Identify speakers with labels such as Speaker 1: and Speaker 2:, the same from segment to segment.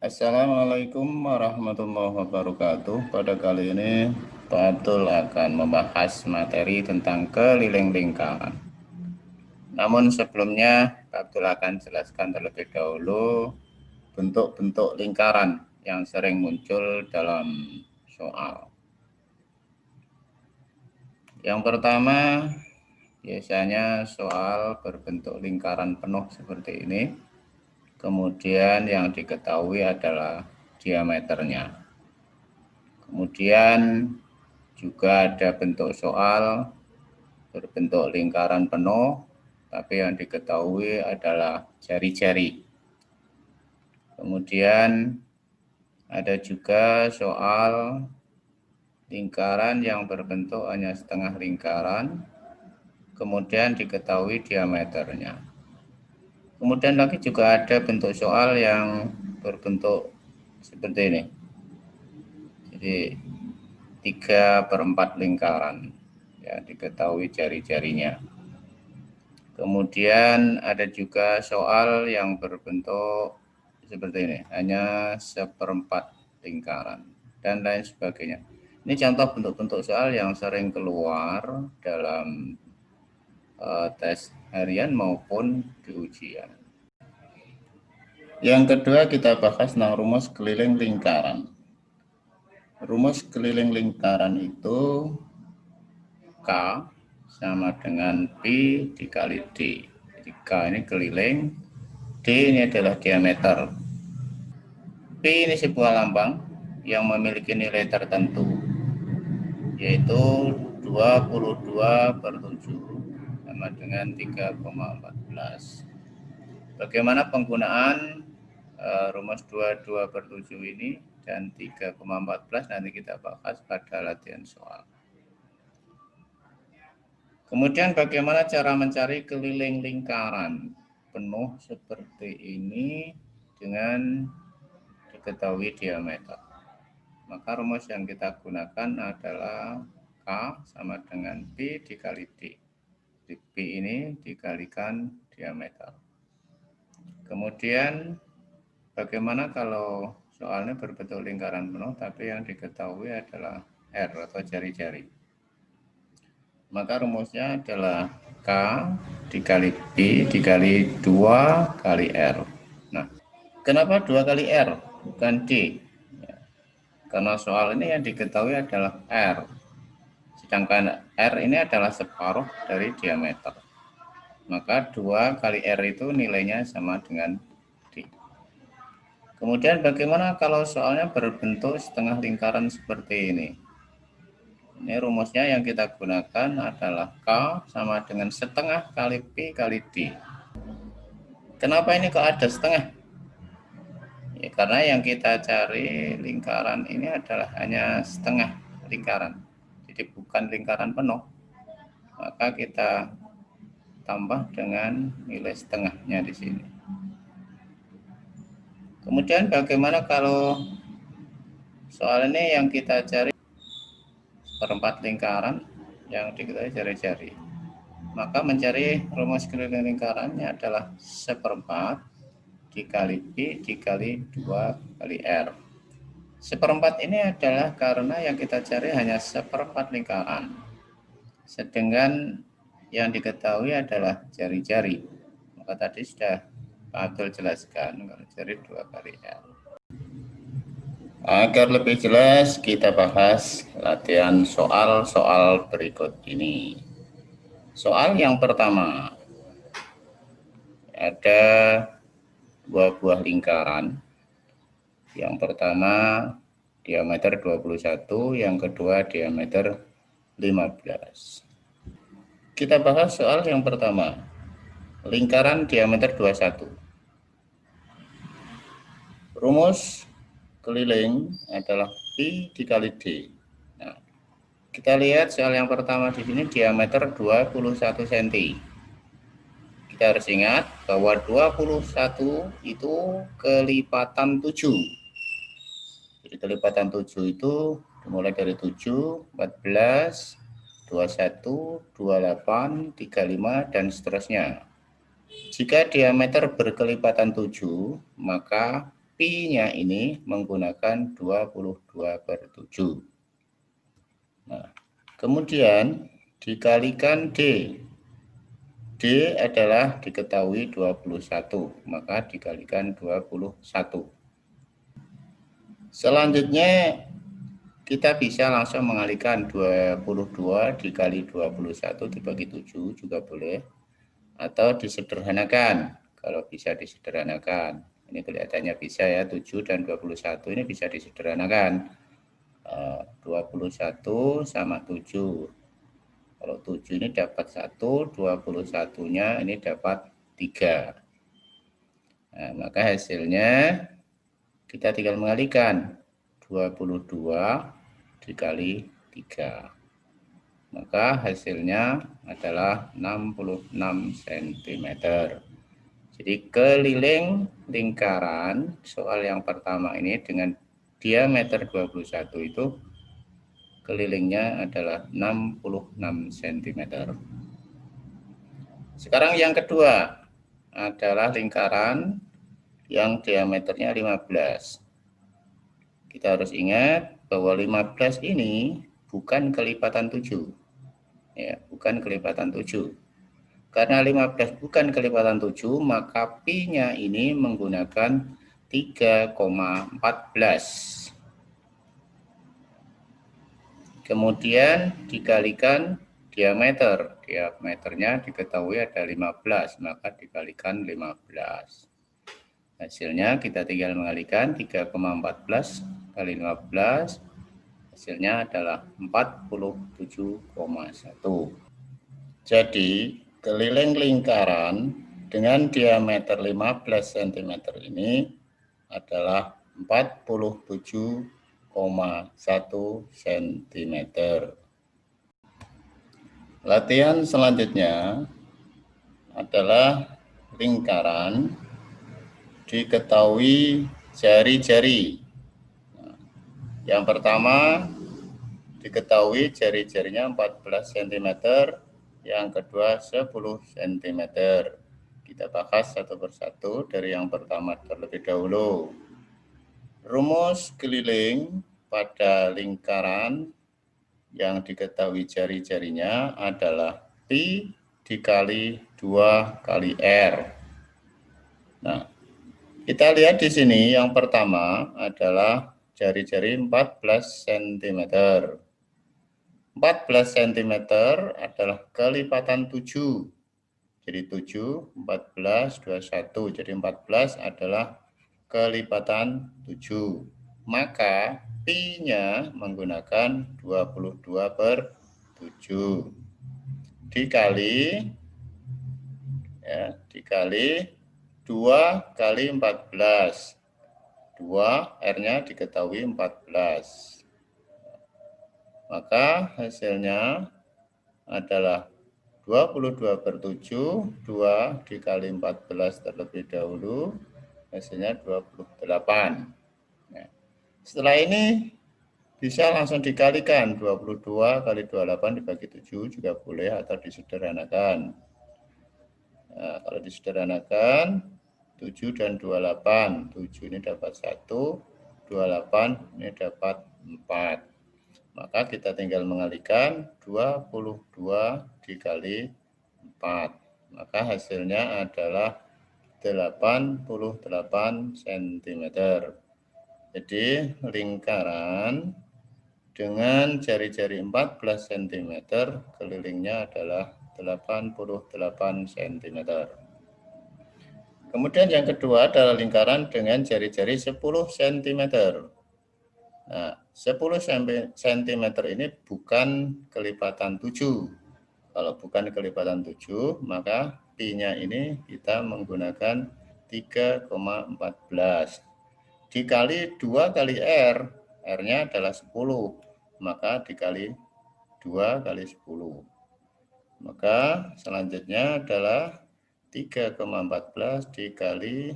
Speaker 1: Assalamualaikum warahmatullahi wabarakatuh. Pada kali ini Pak Abdul akan membahas materi tentang keliling lingkaran. Namun sebelumnya Pak Abdul akan jelaskan terlebih dahulu bentuk-bentuk lingkaran yang sering muncul dalam soal. Yang pertama, biasanya soal berbentuk lingkaran penuh seperti ini. Kemudian yang diketahui adalah diameternya. Kemudian juga ada bentuk soal berbentuk lingkaran penuh, tapi yang diketahui adalah jari-jari. Kemudian ada juga soal lingkaran yang berbentuk hanya setengah lingkaran, kemudian diketahui diameternya. Kemudian lagi juga ada bentuk soal yang berbentuk seperti ini. Jadi 3/4 lingkaran, ya, diketahui jari-jarinya. Kemudian ada juga soal yang berbentuk seperti ini, hanya 1/4 lingkaran, dan lain sebagainya. Ini contoh bentuk-bentuk soal yang sering keluar dalam tes harian maupun di ujian. Yang kedua kita bahas tentang rumus keliling lingkaran. Rumus keliling lingkaran itu K sama dengan P dikali D. Jadi K ini keliling, D ini adalah diameter. P ini sebuah lambang yang memiliki nilai tertentu, yaitu 22/7 sama dengan 3,14. Bagaimana penggunaan rumus 22/7 ini dan 3,14 nanti kita bahas pada latihan soal. Kemudian bagaimana cara mencari keliling lingkaran penuh seperti ini dengan diketahui diameter. Maka rumus yang kita gunakan adalah K sama dengan P dikali D. Di P ini dikalikan diameter. Kemudian bagaimana kalau soalnya berbentuk lingkaran penuh tapi yang diketahui adalah R atau jari-jari. Maka rumusnya adalah K dikali P dikali 2 kali R. Nah, kenapa 2 kali R bukan D? Ya, karena soal ini yang diketahui adalah R. Sedangkan R ini adalah separuh dari diameter. Maka 2 kali R itu nilainya sama dengan D. Kemudian bagaimana kalau soalnya berbentuk setengah lingkaran seperti ini? Ini rumusnya yang kita gunakan adalah K sama dengan setengah kali P kali D. Kenapa ini kok ada setengah? Ya, karena yang kita cari lingkaran ini adalah hanya setengah lingkaran. Jadi bukan lingkaran penuh. Maka kita tambah dengan nilai setengahnya di sini. Kemudian bagaimana kalau soal ini yang kita cari 1/4 lingkaran yang diketahui jari-jari? Maka mencari rumus keliling lingkarannya adalah 1/4 dikali P dikali 2 kali R. 1/4 ini adalah karena yang kita cari hanya 1/4 lingkaran. Sedangkan yang diketahui adalah jari-jari. Maka tadi sudah Pak Abdul jelaskan kalau jari 2 kali R. Agar lebih jelas kita bahas latihan soal-soal berikut ini. Soal yang pertama, ada 2 buah lingkaran. Yang pertama diameter 21, yang kedua diameter 15. Kita bahas soal yang pertama, lingkaran diameter 21. Rumus keliling adalah P dikali D. Nah, kita lihat soal yang pertama di sini diameter 21 cm. Kita harus ingat bahwa 21 itu kelipatan 7. Jadi kelipatan 7 itu dimulai dari 7, 14, 21, 28, 35, dan seterusnya. Jika diameter berkelipatan 7, maka pi-nya ini menggunakan 22/7. Nah, kemudian dikalikan D. D adalah diketahui 21, maka dikalikan 21. Selanjutnya kita bisa langsung mengalihkan 22 dikali 21 dibagi 7 juga boleh. Atau disederhanakan, kalau bisa disederhanakan. Ini kelihatannya bisa ya, 7 dan 21 ini bisa disederhanakan. 21 sama 7. Kalau 7 ini dapat 1, 21-nya ini dapat 3. Nah, maka hasilnya kita tinggal mengalihkan 22 dikali 3. Maka hasilnya adalah 66 cm. Jadi keliling lingkaran soal yang pertama ini dengan diameter 21 itu kelilingnya adalah 66 cm. Sekarang yang kedua adalah lingkaran yang diameternya 15. Kita harus ingat bahwa 15 ini bukan kelipatan 7. Ya, bukan kelipatan 7. Karena 15 bukan kelipatan 7, maka pi-nya ini menggunakan 3,14. Kemudian dikalikan diameter. Diameternya diketahui ada 15, maka dikalikan 15. Hasilnya kita tinggal mengalihkan 3,14 kali 15. Hasilnya adalah 47,1. Jadi keliling lingkaran dengan diameter 15 cm ini adalah 47,1 cm. Latihan selanjutnya adalah lingkaran diketahui jari-jari. Yang pertama diketahui jari-jarinya 14 cm, yang kedua 10 cm. Kita bahas satu persatu dari yang pertama terlebih dahulu. Rumus keliling pada lingkaran yang diketahui jari-jarinya adalah pi dikali 2 kali r. Nah, kita lihat di sini yang pertama adalah jari-jari 14 cm. 14 cm adalah kelipatan 7. Jadi 7, 14, 21. Jadi 14 adalah kelipatan 7. Maka pi-nya menggunakan 22/7. Dikali 2 kali 14. 2, R-nya diketahui 14. Maka hasilnya adalah 22/7, 2 dikali 14 terlebih dahulu, hasilnya 28. Nah, setelah ini bisa langsung dikalikan, 22 kali 28 dibagi 7 juga boleh atau disederhanakan. Nah, kalau disederhanakan 7 dan 28, 7 ini dapat 1, 28 ini dapat 4. Maka kita tinggal mengalihkan 22 dikali 4. Maka hasilnya adalah 88 cm. Jadi lingkaran dengan jari-jari 14 cm, kelilingnya adalah 88 cm. Kemudian yang kedua adalah lingkaran dengan jari-jari 10 cm. Nah, 10 cm ini bukan kelipatan 7. Kalau bukan kelipatan 7, maka pi-nya ini kita menggunakan 3,14. Dikali 2 kali R, R-nya adalah 10. Maka dikali 2 kali 10. Maka selanjutnya adalah 3,14 dikali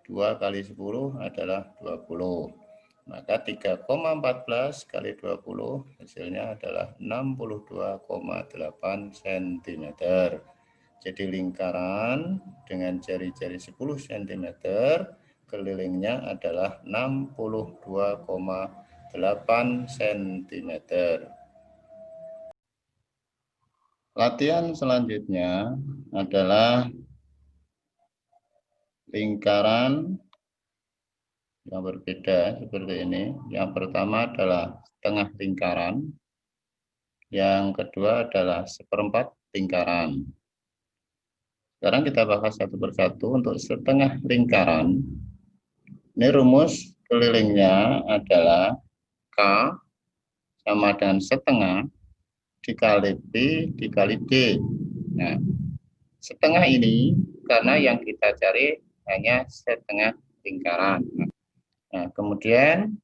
Speaker 1: 2 kali 10 adalah 20. Maka 3,14 kali 20 hasilnya adalah 62,8 cm. Jadi lingkaran dengan jari-jari 10 cm, kelilingnya adalah 62,8 cm. Latihan selanjutnya adalah lingkaran yang berbeda seperti ini. Yang pertama adalah setengah lingkaran, yang kedua adalah seperempat lingkaran. Sekarang kita bahas satu persatu. Untuk setengah lingkaran, ini rumus kelilingnya adalah K sama dengan setengah dikali P dikali D. Nah, setengah ini karena yang kita cari hanya setengah lingkaran. Nah, kemudian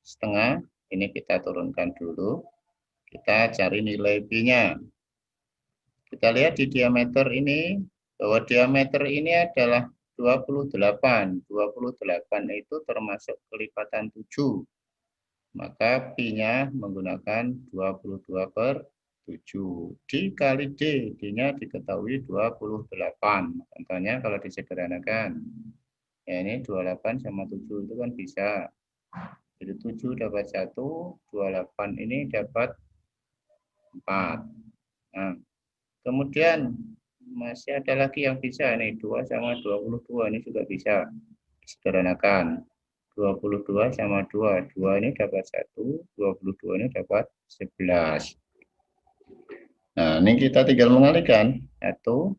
Speaker 1: setengah ini kita turunkan dulu. Kita cari nilai B-nya. Kita lihat di diameter ini, bahwa diameter ini adalah 28. 28 itu termasuk kelipatan 7. Maka Pi-nya menggunakan 22/7. Dikali D. D-nya diketahui 28. Contohnya kalau disederhanakan. Ya ini 28 sama 7 itu kan bisa. Jadi 7 dapat 1, 28 ini dapat 4. Nah, kemudian masih ada lagi yang bisa nih, 2 sama 22 ini juga bisa disederhanakan. 22 sama 2, 2 ini dapat 1, 22 ini dapat 11. Nah, ini kita tinggal mengalihkan. 1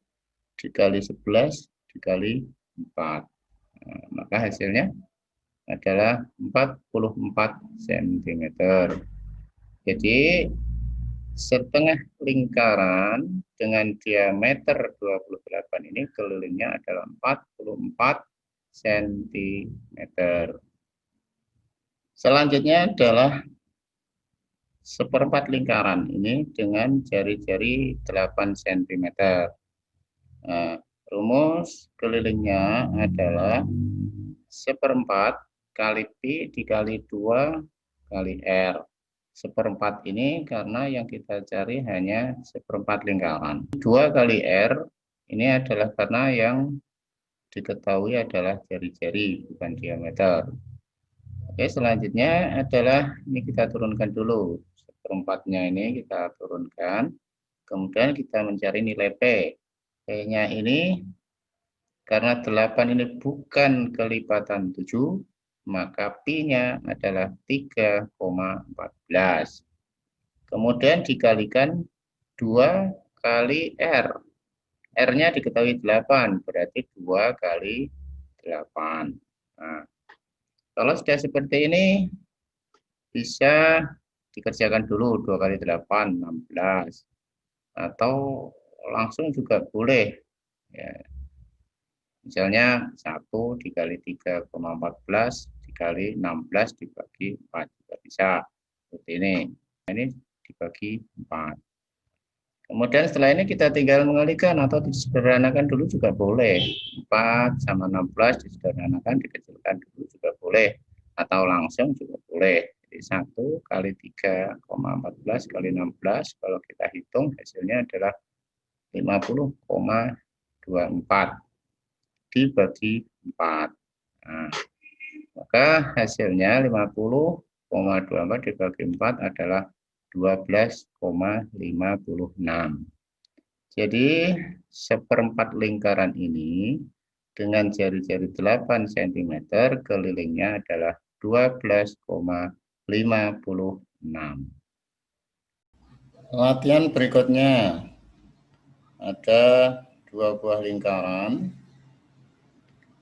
Speaker 1: dikali 11 dikali 4. Nah, maka hasilnya adalah 44 cm. Jadi setengah lingkaran dengan diameter 28 ini kelilingnya adalah 44 cm. Selanjutnya adalah seperempat lingkaran ini dengan jari-jari 8 cm. Nah, rumus kelilingnya adalah seperempat kali Pi dikali 2 kali R. Seperempat ini karena yang kita cari hanya seperempat lingkaran. 2 kali R ini adalah karena yang diketahui adalah jari-jari, bukan diameter. Oke, selanjutnya adalah ini kita turunkan dulu. Seperempatnya ini kita turunkan. Kemudian kita mencari nilai P. P-nya ini karena 8 ini bukan kelipatan 7, maka Pi-nya adalah 3,14. Kemudian dikalikan 2 kali R. R-nya diketahui 8, berarti 2 kali 8. Nah, kalau sudah seperti ini, bisa dikerjakan dulu 2 kali 8, 16. Atau langsung juga boleh. Ya. Misalnya 1 dikali 3,14 dikali 16 dibagi 4 juga bisa. Seperti ini. Ini dibagi 4. Kemudian setelah ini kita tinggal mengalihkan atau disederhanakan dulu juga boleh. 4 sama 16 disederhanakan, dikecilkan dulu juga boleh. Atau langsung juga boleh. Jadi 1 kali 3,14 kali 16, kalau kita hitung hasilnya adalah 50,24 dibagi 4. Nah, maka hasilnya 50,24 dibagi 4 adalah 12,56. Jadi seperempat lingkaran ini dengan jari-jari 8 cm kelilingnya adalah 12,56. Latihan berikutnya ada 2 buah lingkaran.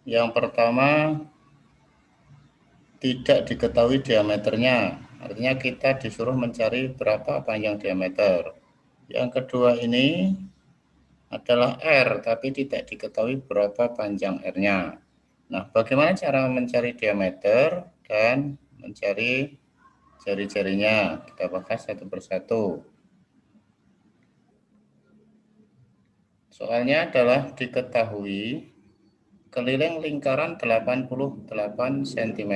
Speaker 1: Yang pertama tidak diketahui diameternya, artinya kita disuruh mencari berapa panjang diameter. Yang kedua ini adalah R, tapi tidak diketahui berapa panjang R-nya. Nah, bagaimana cara mencari diameter dan mencari jari-jarinya? Kita bahas satu persatu. Soalnya adalah diketahui keliling lingkaran 88 cm.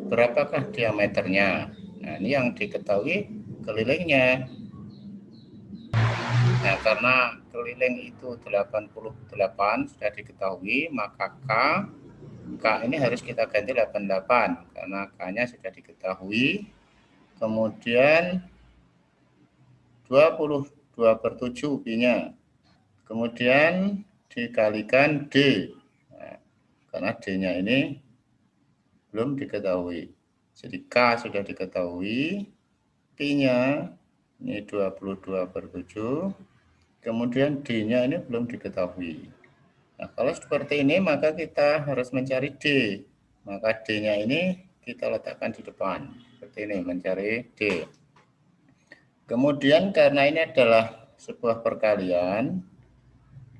Speaker 1: Berapakah diameternya? Nah, ini yang diketahui kelilingnya. Nah, karena keliling itu 88 sudah diketahui, maka K K ini harus kita ganti 88 karena K-nya sudah diketahui. Kemudian 22/7 Pi-nya. Kemudian dikalikan D. Nah, karena D-nya ini belum diketahui. Jadi K sudah diketahui, Pi-nya ini 22/7, kemudian D-nya ini belum diketahui. Nah, kalau seperti ini maka kita harus mencari D. Maka D-nya ini kita letakkan di depan. Seperti ini, mencari D. Kemudian karena ini adalah sebuah perkalian,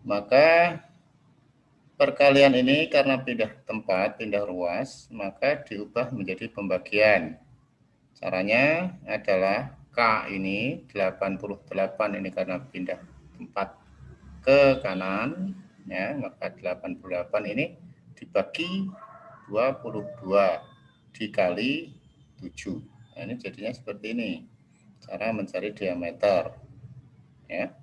Speaker 1: maka perkalian ini karena pindah tempat, pindah ruas, maka diubah menjadi pembagian. Caranya adalah K ini 88 ini karena pindah tempat ke kanan, ya, maka 88 ini dibagi 22 dikali 7. Nah, ini jadinya seperti ini. Cara mencari diameter. Ya.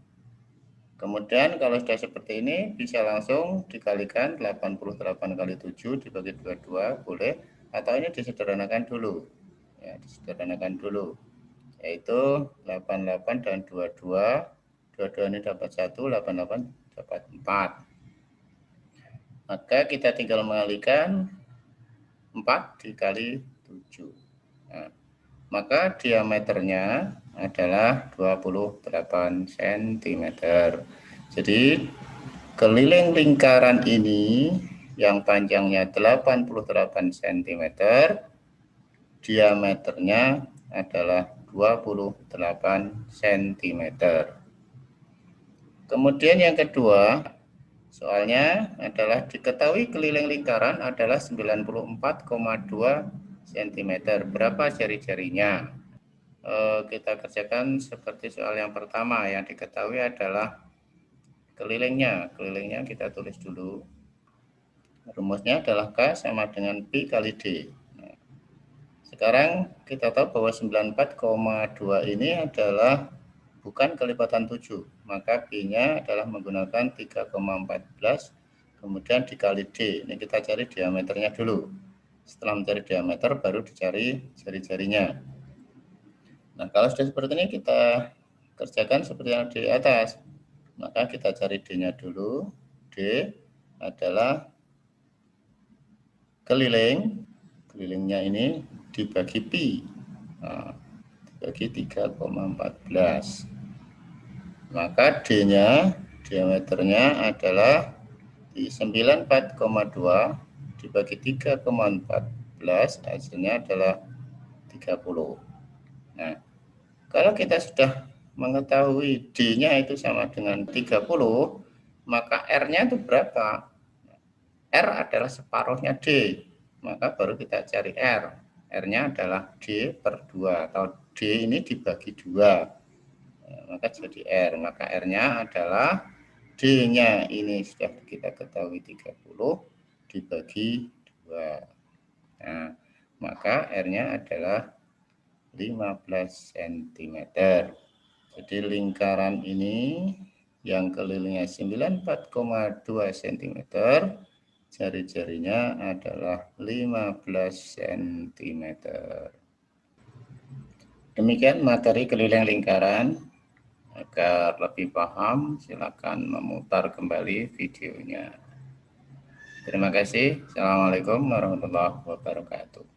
Speaker 1: Kemudian kalau sudah seperti ini bisa langsung dikalikan 88 kali 7 dibagi 22 boleh, atau ini disederhanakan dulu. Ya, disederhanakan dulu. Yaitu 88 dan 22 ini dapat 1, 88 dapat 4. Maka kita tinggal mengalihkan 4 dikali 7. Nah, maka diameternya adalah 28 cm. Jadi keliling lingkaran ini yang panjangnya 88 cm, diameternya adalah 28 cm. Kemudian yang kedua, soalnya adalah diketahui keliling lingkaran adalah 94,2 cm. Berapa jari-jarinya? Kita kerjakan seperti soal yang pertama. Yang diketahui adalah kelilingnya. Kelilingnya kita tulis dulu. Rumusnya adalah K sama dengan Pi kali D. Nah, sekarang kita tahu bahwa 94,2 ini adalah bukan kelipatan 7. Maka Pi-nya adalah menggunakan 3,14 kemudian dikali D. Ini kita cari diameternya dulu. Setelah mencari diameter baru dicari jari-jarinya. Nah, kalau sudah seperti ini kita kerjakan seperti yang di atas. Maka kita cari D-nya dulu. D adalah keliling. Kelilingnya ini dibagi Pi. Nah, dibagi 3,14. Maka D-nya, diameternya adalah di 94,2 dibagi 3,14, hasilnya adalah 30. Nah, kalau kita sudah mengetahui D-nya itu sama dengan 30, maka R-nya itu berapa? R adalah separuhnya D, maka baru kita cari R. R-nya adalah D per 2, atau D ini dibagi 2. Maka jadi R, maka R-nya adalah D-nya ini sudah kita ketahui 30 dibagi 2. Nah, maka R-nya adalah 15 cm. Jadi lingkaran ini yang kelilingnya 94,2 cm, jari-jarinya adalah 15 cm. Demikian materi keliling lingkaran. Agar lebih paham, silakan memutar kembali videonya. Terima kasih. Assalamualaikum warahmatullahi wabarakatuh.